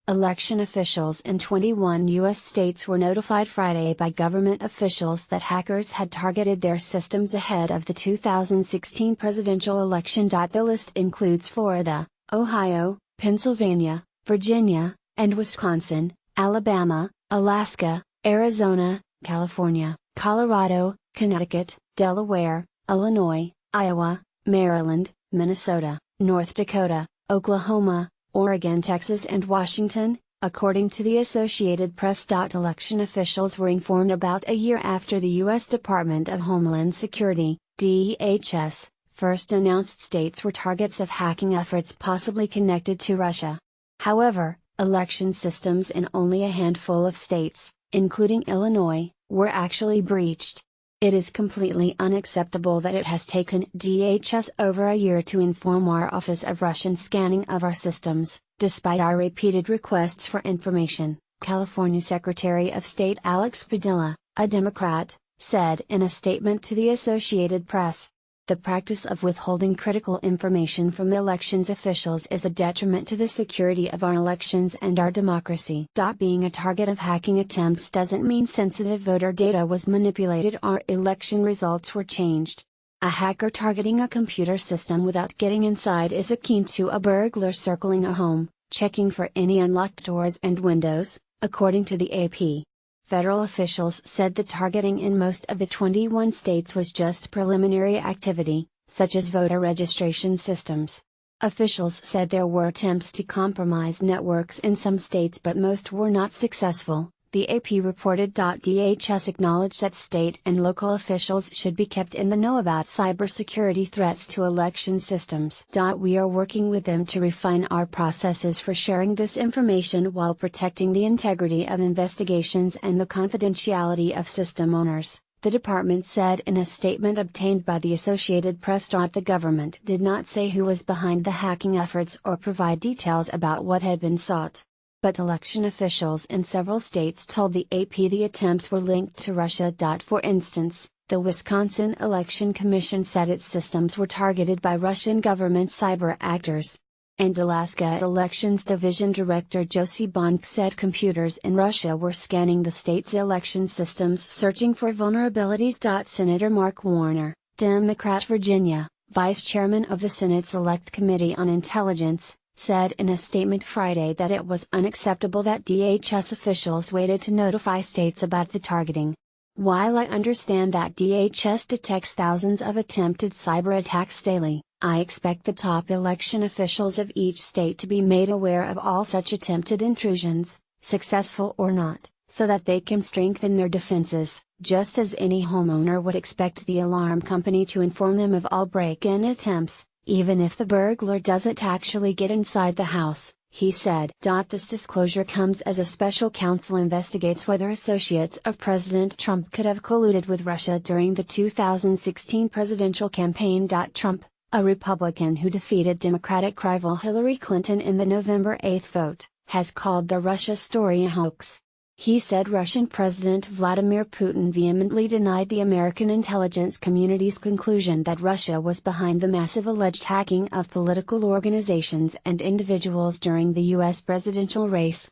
Election officials in 21 U.S. states were notified Friday by government officials that hackers had targeted their systems ahead of the 2016 presidential election. The list includes Florida, Ohio, Pennsylvania, Virginia, and Wisconsin, Alabama, Alaska, Arizona, California, Colorado, Connecticut, Delaware, Illinois, Iowa, Maryland, Minnesota, North Dakota, Oklahoma, Oregon, Texas, and Washington, according to the Associated Press. Election officials were informed about a year after the U.S. Department of Homeland Security, DHS, first announced states were targets of hacking efforts possibly connected to Russia. However, election systems in only a handful of states, including Illinois, were actually breached. It is completely unacceptable that it has taken DHS over a year to inform our Office of Russian Scanning of our systems, despite our repeated requests for information, California Secretary of State Alex Padilla, a Democrat, said in a statement to the Associated Press. The practice of withholding critical information from elections officials is a detriment to the security of our elections and our democracy. Being a target of hacking attempts doesn't mean sensitive voter data was manipulated or election results were changed. A hacker targeting a computer system without getting inside is akin to a burglar circling a home, checking for any unlocked doors and windows, according to the AP. Federal officials said the targeting in most of the 21 states was just preliminary activity, such as voter registration systems. Officials said there were attempts to compromise networks in some states, but most were not successful, the AP reported. DHS acknowledged that state and local officials should be kept in the know about cybersecurity threats to election systems. We are working with them to refine our processes for sharing this information while protecting the integrity of investigations and the confidentiality of system owners, the department said in a statement obtained by the Associated Press. The government did not say who was behind the hacking efforts or provide details about what had been sought. But election officials in several states told the AP the attempts were linked to Russia. For instance, the Wisconsin Election Commission said its systems were targeted by Russian government cyber actors. And Alaska Elections Division Director Josie Bonk said computers in Russia were scanning the state's election systems searching for vulnerabilities. Senator Mark Warner, Democrat, Virginia, Vice Chairman of the Senate's Select Committee on Intelligence, said in a statement Friday that it was unacceptable that DHS officials waited to notify states about the targeting. While I understand that DHS detects thousands of attempted cyber attacks daily, I expect the top election officials of each state to be made aware of all such attempted intrusions, successful or not, so that they can strengthen their defenses, just as any homeowner would expect the alarm company to inform them of all break-in attempts, even if the burglar doesn't actually get inside the house, he said. This disclosure comes as a special counsel investigates whether associates of President Trump could have colluded with Russia during the 2016 presidential campaign. Trump, a Republican who defeated Democratic rival Hillary Clinton in the November 8 vote, has called the Russia story a hoax. He said Russian President Vladimir Putin vehemently denied the American intelligence community's conclusion that Russia was behind the massive alleged hacking of political organizations and individuals during the U.S. presidential race.